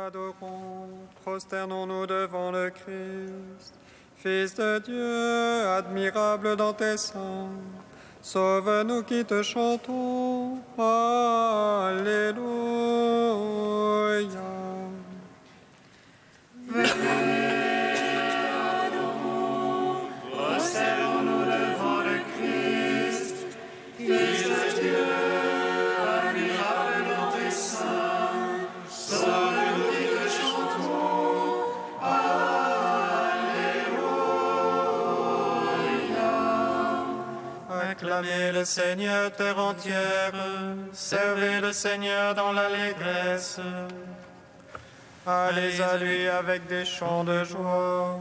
adorons, prosternons-nous devant le Christ. Fils de Dieu, admirable dans tes seins, sauve-nous qui te chantons. Alléluia. Venez, adorons, prosternons-nous devant le Christ. Fils de Dieu, admirable dans tes seins, sauve-nous qui te chantons. Acclamez le Seigneur, terre entière, servez le Seigneur dans l'allégresse. Allez à lui avec des chants de joie.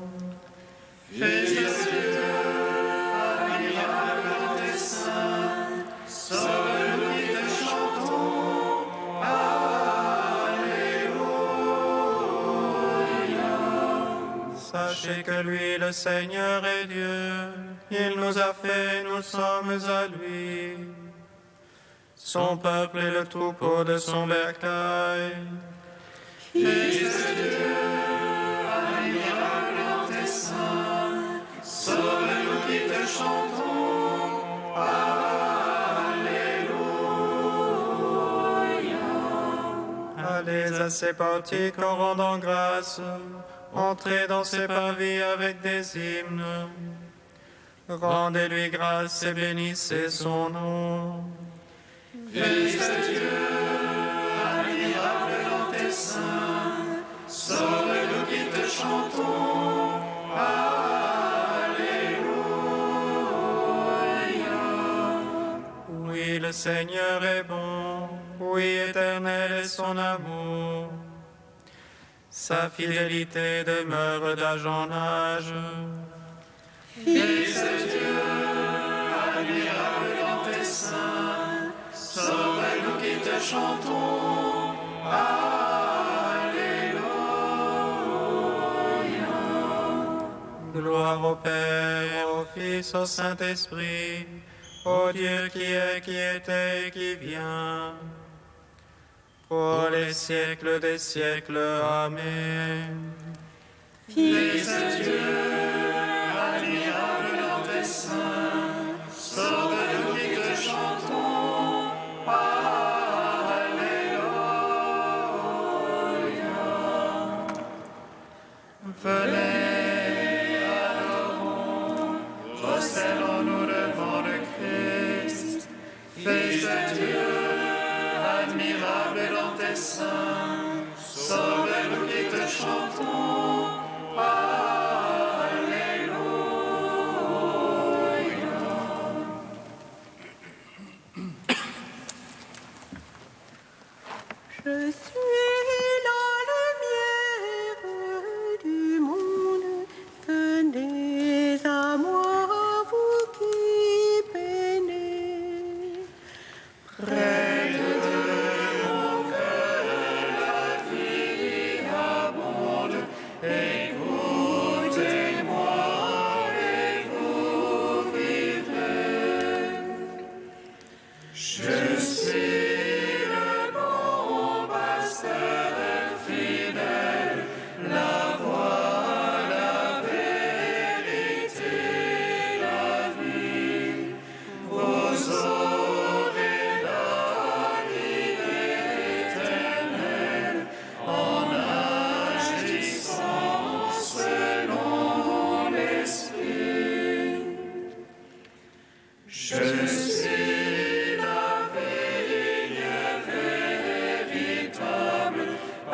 Fils de Dieu, admirable dans tes seins, sauve-nous qui te chantons. Alléluia. Sachez que lui, le Seigneur, est Dieu. Il nous a fait, nous sommes à lui. Son peuple est le troupeau de son bercail. Fils de Dieu, admirable dans tes seins, sauve-nous qui te chantons. Alléluia. Allez à ses portiques en rendant grâce. Entrez dans ses parvis avec des hymnes. Rendez-lui grâce et bénissez son nom. Fils de Dieu, admirable dans tes seins, sauve-nous qui te chantons. Alléluia. Oui, le Seigneur est bon. Oui, éternel est son amour. Sa fidélité demeure d'âge en âge. Fils de Dieu, admirable dans tes seins, sauve-nous qui te chantons. Alléluia. Gloire au Père, au Fils, au Saint-Esprit, au Dieu qui est, qui était et qui vient, pour les siècles des siècles. Amen. Fils de Dieu, admirable dans tes seins, sauve-nous qui te chantons. Alléluia. Venez, adorons, prosternons-nous devant le Christ. Fils de Dieu, admirable dans tes seins, sauve-nous qui te chantons. Je suis la lumière du monde, venez à moi, vous qui peinez. Près de mon cœur, la vie abonde. Écoutez-moi et vous vivrez. Je suis le bon pasteur fidèle, la voie, la vérité, la vie. Vous aurez la vie éternelle en agissant selon l'Esprit. Je suis la vigne véritable, à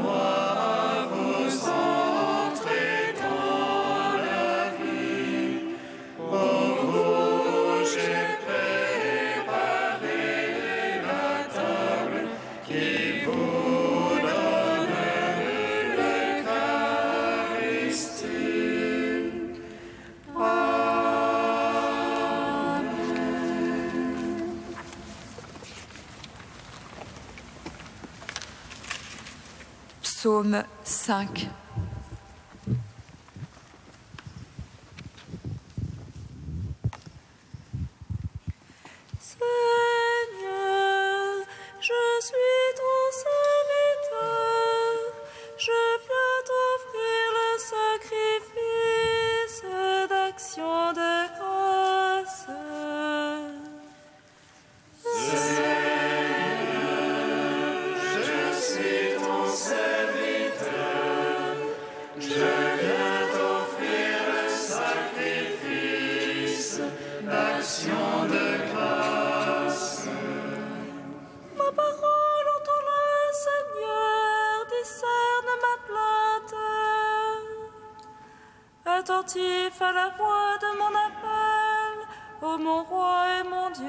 moi vous entrez dans la vie. Pour vous j'ai préparé la table qui vous donne l'Eucharistie. Psaume 5. Seigneur, je suis ton serviteur, attentif à la voix de mon appel, ô mon roi et mon Dieu.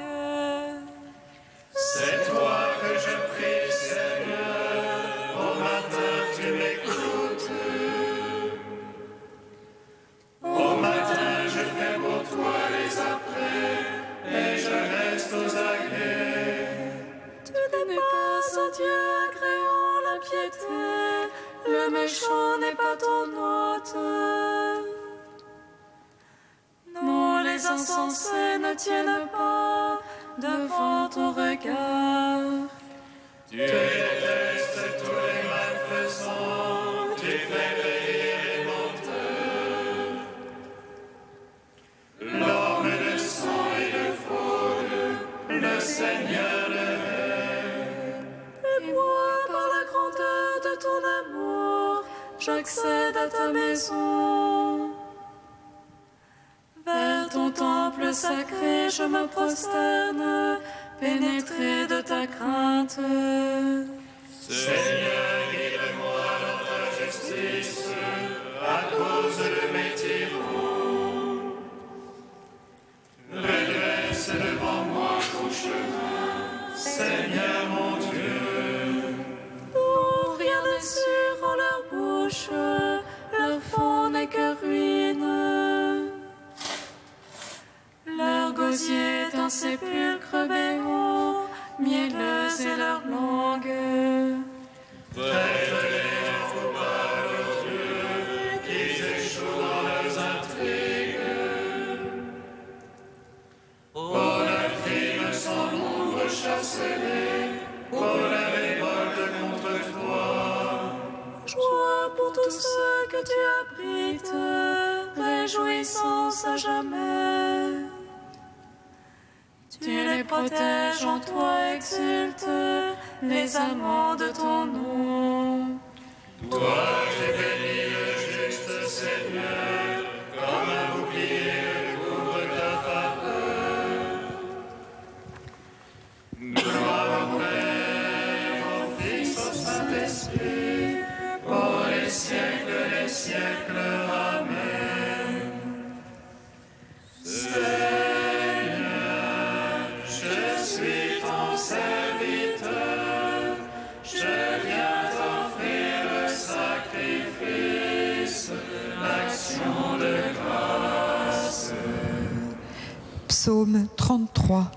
C'est toi que je prie, Seigneur, au matin tu m'écoutes. Au matin je fais pour toi les apprêts, et je reste aux aguets. Tu n'es pas un Dieu agréant la piété, le méchant n'est pas ton hôte. Non, les insensés ne tiennent pas devant ton regard. Tu détestes tous les malfaisants, tu fais payer les menteurs. L'homme de sang et de fraude, le Seigneur le hait. Et moi, par la grandeur de ton amour, j'accède à ta maison. Vers ton temple sacré, je me prosterne, pénétré de ta crainte. Seigneur, guide-moi dans ta justice, à cause de mes tyrans. Redresse devant moi ton chemin, Seigneur mon Dieu. Oh, rien n'est sûr en leur bouche, leur fond n'est que ruine. Leur gosier est un sépulcre béant, mielleux est leur langue. Prête-les coupables aux dieux, qu'ils échouent dans leurs intrigues. Pour leurs crimes sans nombre, chasse-les, pour la révolte contre toi. Joie pour tous ceux que tu abrites, réjouissance à jamais. Tu les protèges en toi, exultent les amants de ton nom. Toi, tu bénis le juste Seigneur, comme un bouclier couvre ta faveur. Gloire au Père, au Fils, au Saint-Esprit, pour les siècles des siècles. Amen. Seigneur, je suis ton serviteur, je viens t'offrir le sacrifice, l'action de grâce. Psaume 33.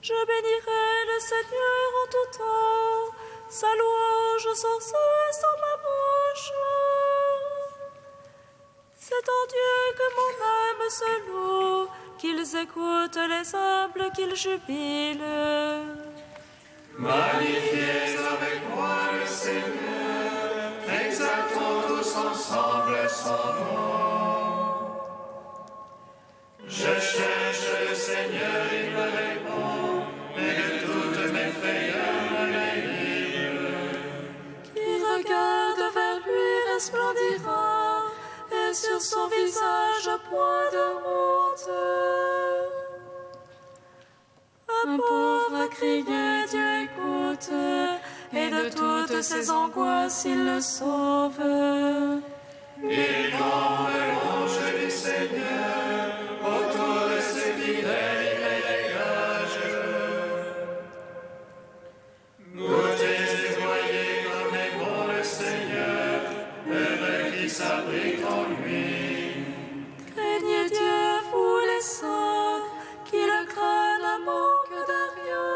Je bénirai le Seigneur en tout temps, sa louange sans cesse dans ma bouche. C'est en Dieu que mon âme se loue, qu'ils écoutent les humbles, qu'ils jubilent. Magnifiez avec moi le Seigneur, exaltons tous ensemble son nom. Je cherche le Seigneur, il me répond, mais de toutes mes frayeurs me délivre. Qui regarde vers lui resplendira, et sur son visage point de honte. Un pauvre a crié, Dieu écoute, et de toutes ses angoisses il le sauve. Il tombe l'ange du Seigneur, autour de ses fidèles il les dégage. Goûtez et voyez comme est bon le Seigneur, heureux qui s'abrite en lui. Craignez Dieu, vous les saints, qui le craignent ne manque de rien.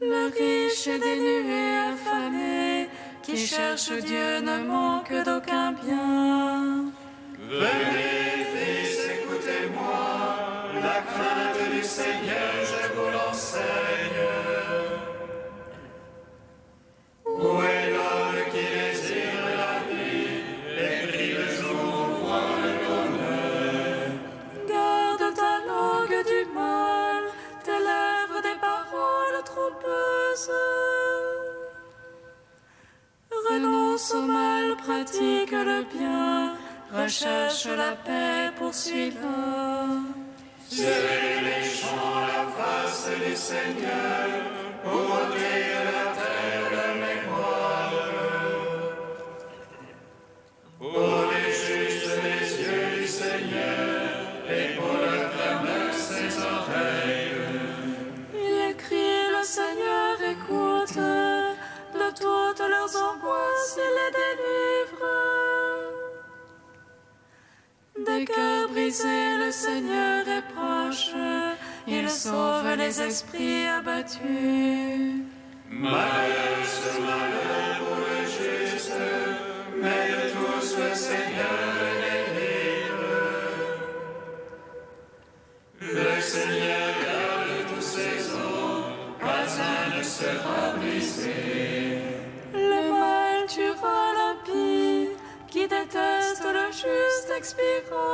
Le riche est dénué, affamé, qui cherche Dieu ne manque d'aucun bien. Venez, fils, écoutez-moi, la crainte du Seigneur, je vous l'enseigne. Où est l'homme qui désire la vie, et prie le jour pour voir le bonheur? Garde ta langue du mal, tes lèvres des paroles trompeuses. Renonce au mal, pratique le bien, recherche la paix, poursuis-la. Serrez les champs la face du Seigneur, pour ôter la terre de mémoire. Le cœur brisé, le Seigneur est proche. Il sauve les esprits abattus. Malheur pour le juste, mais de tous le Seigneur délivre. Le Seigneur garde tous ses eaux, pas un ne sera brisé. Le mal tuera l'impie, qui déteste le juste expirera.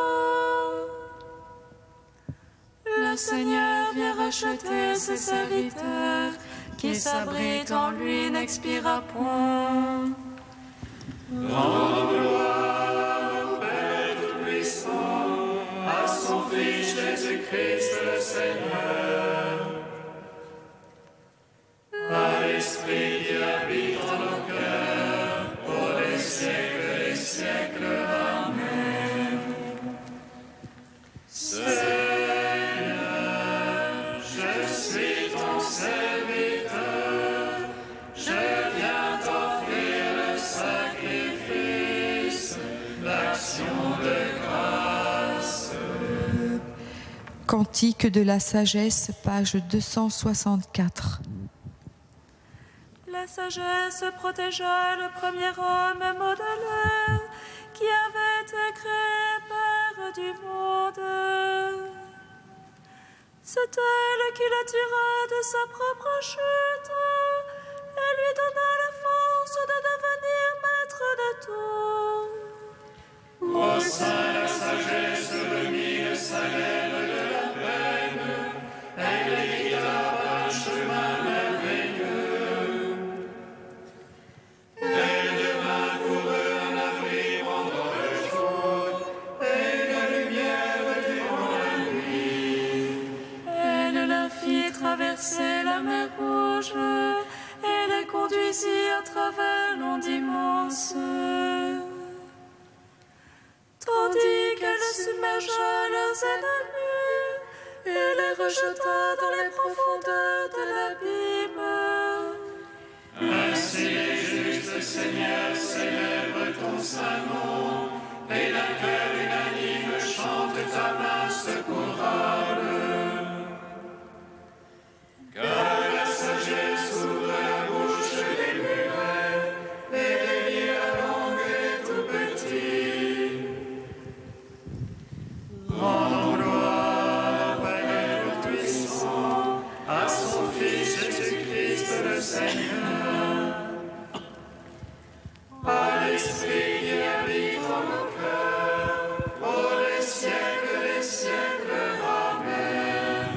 Le Seigneur vient racheter ses serviteurs, qui s'abrite en lui n'expira point. Rends gloire au Père Tout-Puissant, à son Fils Jésus-Christ le Seigneur, à l'Esprit qui habite en nos cœurs, pour les siècles des siècles. Amen. Seigneur, je suis ton serviteur, je viens t'offrir le sacrifice, l'action de grâce. Cantique de la sagesse, page 264. La sagesse protégea le premier homme modèle qui avait été créé Père du monde. C'est elle qui le tira de sa propre chute et lui donna la force de devenir maître de tout. Au sein la sagesse remit le salaire de la peine, elle les guida par un chemin merveilleux. Elle devint pour eux un abri pendant le jour et la lumière durant la nuit. Elle la fit traverser la mer Rouge et les conduisit à travers l'onde immense. Tandis qu'elle submergea leurs ennemis et les rejeta dans les profondeurs de l'abîme. Ainsi les justes, Seigneur, célèbrent ton saint nom, et d'un cœur unanime chante ta main secourable. Car la sagesse ouvre la bouche des murets, et délie la langue des tout petits. Rends gloire, Père Tout-Puissant, à son Fils Jésus-Christ le Seigneur, à l'Esprit qui habite en nos cœurs, pour les siècles des siècles. Amen.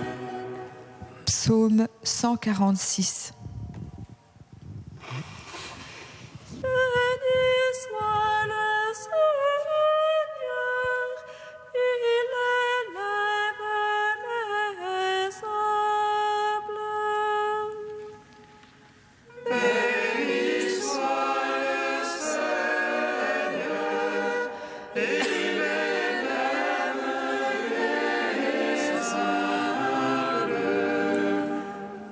Psaume 146. Béni soit le Seigneur, il élève les humbles. Béni soit le Seigneur, il élève les humbles.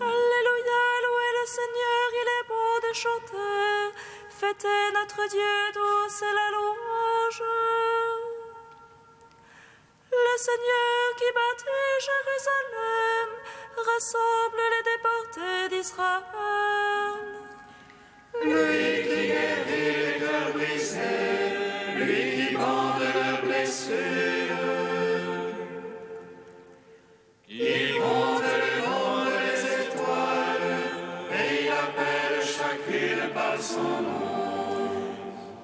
Alléluia, louez le Seigneur, il est bon de chanter. Fêtez notre Dieu, douce est la louange. Le Seigneur qui bâtit Jérusalem rassemble les déportés d'Israël. Lui qui guérit les cœurs brisés, lui qui bande leurs blessures. Il compte le nombre des étoiles, et il appelle chacune par son nom.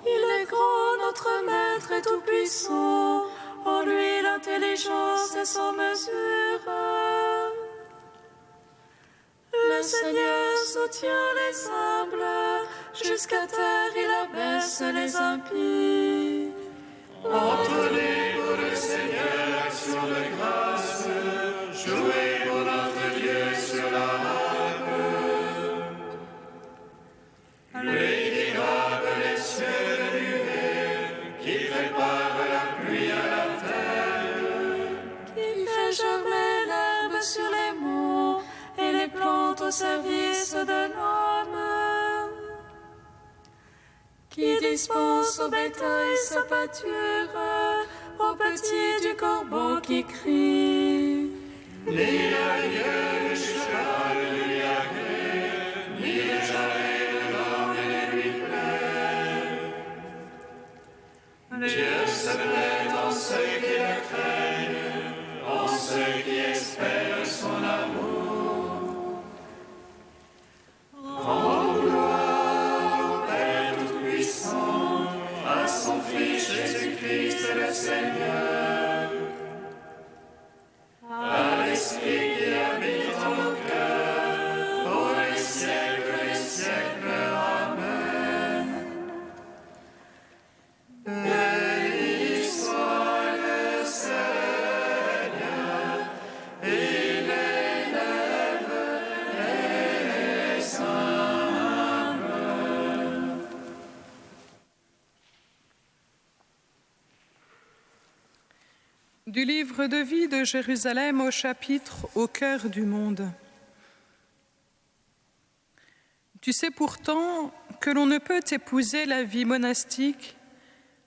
Il est grand, notre Maître est tout-puissant. En lui l'intelligence est sans mesure. Le Seigneur soutient les humbles, jusqu'à terre il abaisse les impies. Entonnez pour le Seigneur l'action de grâce, jouez pour notre Dieu sur la harpe. Lui qui grappe les cieux de nuée, qui prépare la pluie à la terre, Qui fait germer l'herbe sur les monts et les plantes au service de l'homme. Qui dispense au bétail sa pâture, aux petit du corbeau qui crie. Ni le lieu du cheval ne lui agrée, ni le jarret de l'orme ne lui plaît. Dieu se plaît en ceux qui le craignent, en ceux qui espèrent son amour. En gloire au Père Tout-Puissant, à son Fils Jésus-Christ le Seigneur, à l'Esprit qui habite en nos cœurs, pour les siècles des siècles. Amen. Béni soit le Seigneur, il élève les humbles. Du livre de vie de Jérusalem au chapitre « Au cœur du monde ». Tu sais pourtant que l'on ne peut épouser la vie monastique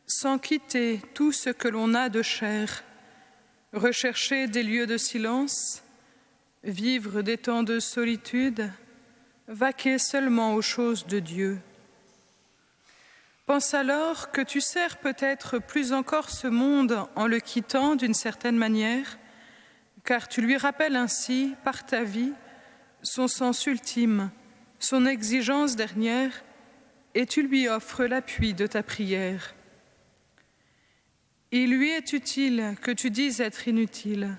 sans quitter tout ce que l'on a de cher, rechercher des lieux de silence, vivre des temps de solitude, vaquer seulement aux choses de Dieu. Pense alors que tu sers peut-être plus encore ce monde en le quittant d'une certaine manière, car tu lui rappelles ainsi, par ta vie, son sens ultime, son exigence dernière, et tu lui offres l'appui de ta prière. Il lui est utile que tu dises être inutile.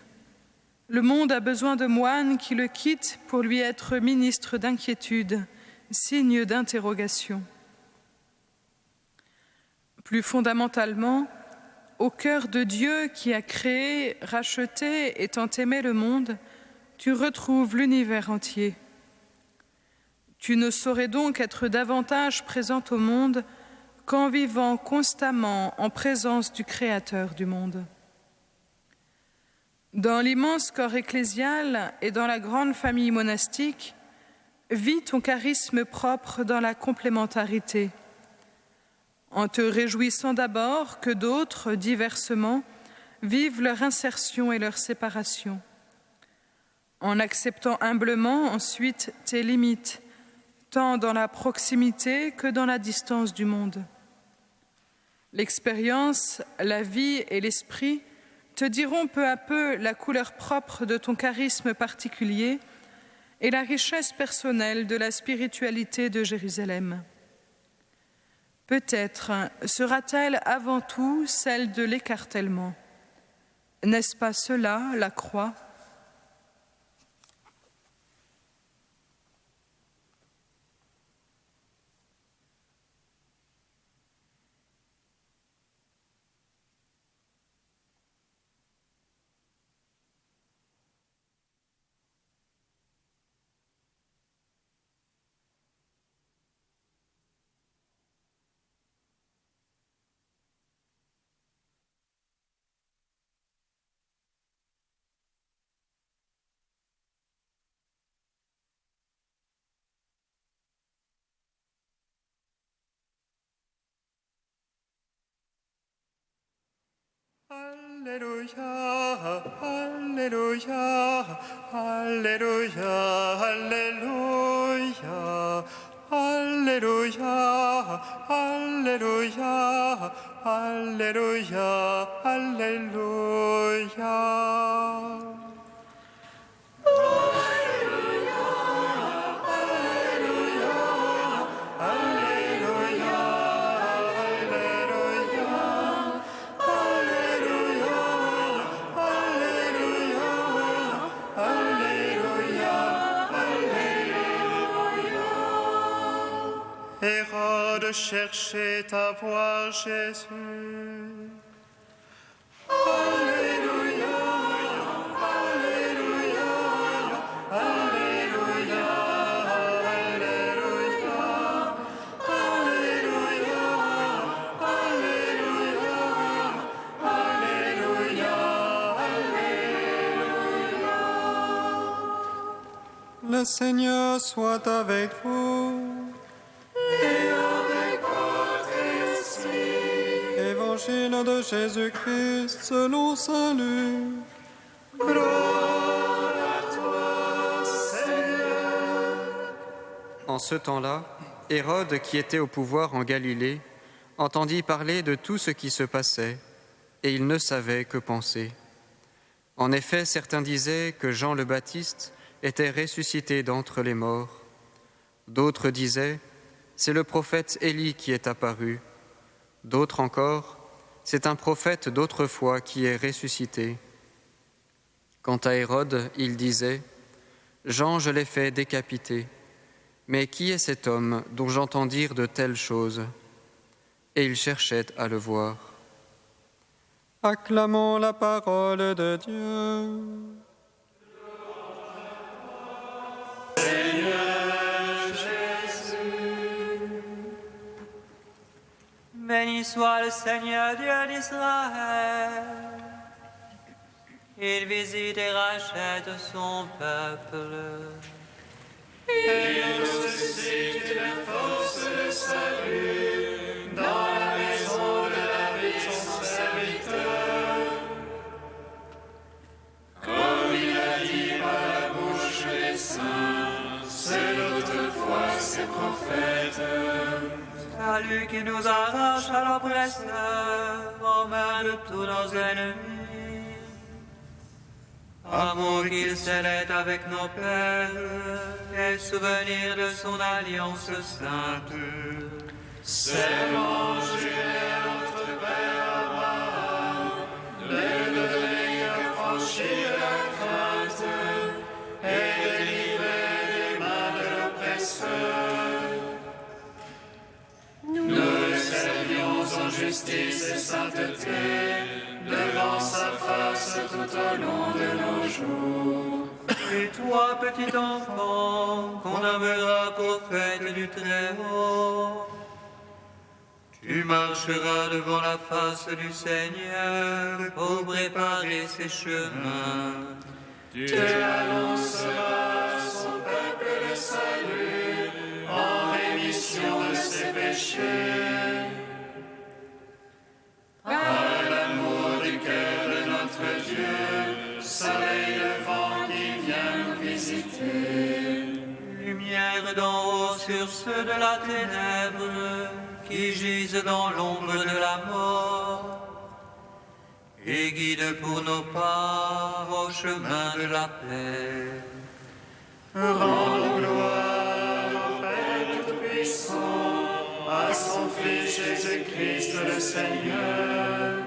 Le monde a besoin de moines qui le quittent pour lui être ministre d'inquiétude, signe d'interrogation. Plus fondamentalement, au cœur de Dieu qui a créé, racheté et tant aimé le monde, tu retrouves l'univers entier. Tu ne saurais donc être davantage présent au monde qu'en vivant constamment en présence du Créateur du monde. Dans l'immense corps ecclésial et dans la grande famille monastique, vis ton charisme propre dans la complémentarité, en te réjouissant d'abord que d'autres, diversement, vivent leur insertion et leur séparation, en acceptant humblement ensuite tes limites, tant dans la proximité que dans la distance du monde. L'expérience, la vie et l'esprit te diront peu à peu la couleur propre de ton charisme particulier et la richesse personnelle de la spiritualité de Jérusalem. Peut-être sera-t-elle avant tout celle de l'écartèlement. N'est-ce pas cela, la croix ? Alléluia, Alléluia, Alléluia, Alléluia, Alléluia, Alléluia, Alléluia, Alléluia. Hérode cherchait à voir Jésus. Alléluia, Alléluia, Alléluia, Alléluia, Alléluia, Alléluia, Alléluia, Alléluia. Le Seigneur soit avec vous. Évangile de Jésus-Christ selon saint Luc. Gloire à toi, Seigneur. En ce temps-là, Hérode, qui était au pouvoir en Galilée, entendit parler de tout ce qui se passait, et il ne savait que penser. En effet, certains disaient que Jean le Baptiste était ressuscité d'entre les morts. D'autres disaient « C'est le prophète Élie qui est apparu ». D'autres encore « C'est un prophète d'autrefois qui est ressuscité ». Quant à Hérode, il disait « Jean, je l'ai fait décapiter. Mais qui est cet homme dont j'entends dire de telles choses ?» Et il cherchait à le voir. Acclamons la parole de Dieu. Seigneur Jésus. Béni soit le Seigneur Dieu d'Israël. Il visite et rachète son peuple. Il nous suscite la force de salut dans la maison de la vie de son serviteur. Comme il a dit par la bouche des saints, c'est d'autrefois ses prophètes. Salut qui nous arrache à l'oppresseur, aux mains de tous nos ennemis. Amour qu'il scellait avec nos pères, et souvenir de son alliance sainte. Serment juré entre pères Abraham, de donner à franchir la crainte et de délivrer des mains de l'oppresseur. Nous le servions en justice et sainteté, devant sa face tout au long de nos jours. Et toi, petit enfant, qu'on nommera prophète du Très-Haut, tu marcheras devant la face du Seigneur pour préparer ses chemins. Tu annonceras à son peuple le salut en rémission de ses péchés. Par l'amour du cœur de notre Dieu, soleil levant qui vient nous visiter. Lumière d'en haut sur ceux de la ténèbre qui gisent dans l'ombre de la mort, et guide pour nos pas au chemin de la paix. Rendons gloire au Père Tout-Puissant, à son Fils Jésus-Christ le Seigneur,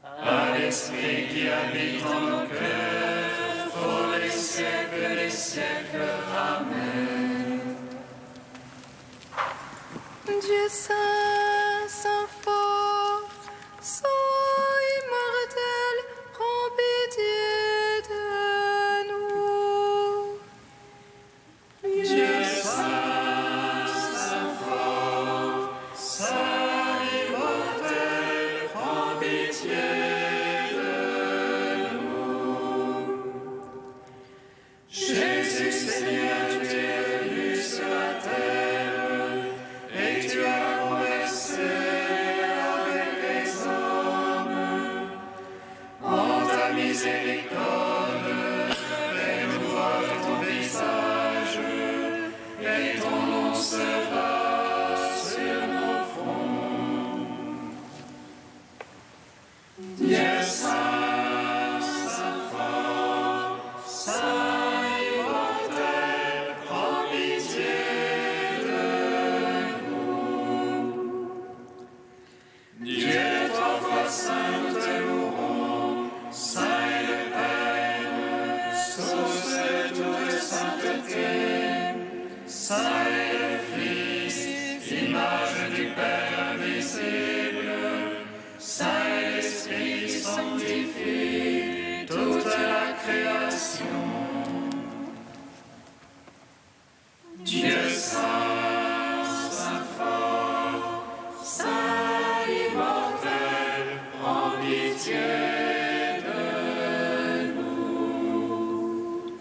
à l'Esprit qui habite en nos cœurs, pour les siècles des siècles. Amen. Dieu saint, saint fort, saint immortel, prends pitié de nous. Dieu saint, saint fort, saint immortel, prends pitié de nous. Jésus Seigneur, tu es venu sur la terre, et tu as conversé avec les hommes. En ta miséricorde, fais-nous voir ton visage, et ton nom sera sur nos fronts. Dieu saint, saint fort, saint immortel, prends pitié de nous. Dieu trois fois saint, nous te louerons, saint est le Père, source de toute sainteté, saint est le Fils, image du Père invisible, saint est l'Esprit qui sanctifie toute la création. Dieu saint, saint fort, saint immortel, prends pitié de nous.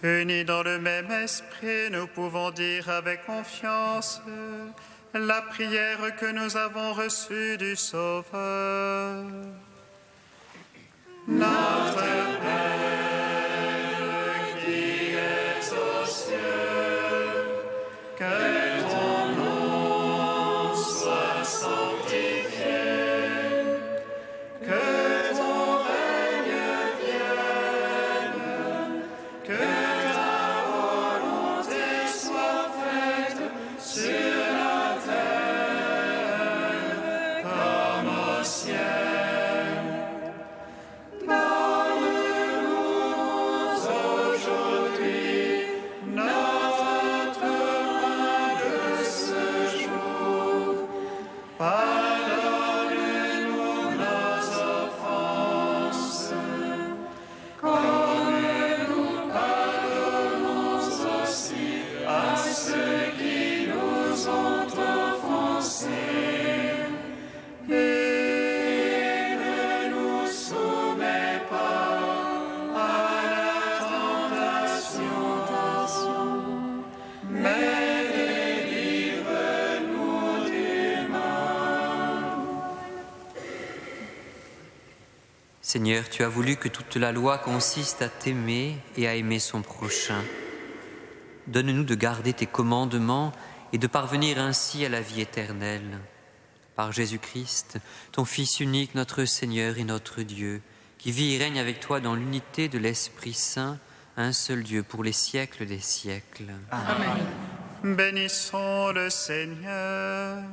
Unis dans le même esprit, nous pouvons dire avec confiance: la prière que nous avons reçue du Sauveur. Notre Père qui es aux cieux, que ton nom soit sanctifié, que ton règne vienne, que ta volonté soit faite sur la terre comme au ciel. Donne-nous aujourd'hui notre pain de ce jour. Pardonne-nous nos offenses, comme nous pardonnons aussi à ceux qui nous ont offensés. Et ne nous soumets pas à la tentation, mais délivre-nous du mal. Seigneur, tu as voulu que toute la loi consiste à t'aimer et à aimer son prochain. Donne-nous de garder tes commandements et de parvenir ainsi à la vie éternelle. Par Jésus-Christ, ton Fils unique, notre Seigneur et notre Dieu, qui vit et règne avec toi dans l'unité de l'Esprit Saint, un seul Dieu pour les siècles des siècles. Amen. Bénissons le Seigneur.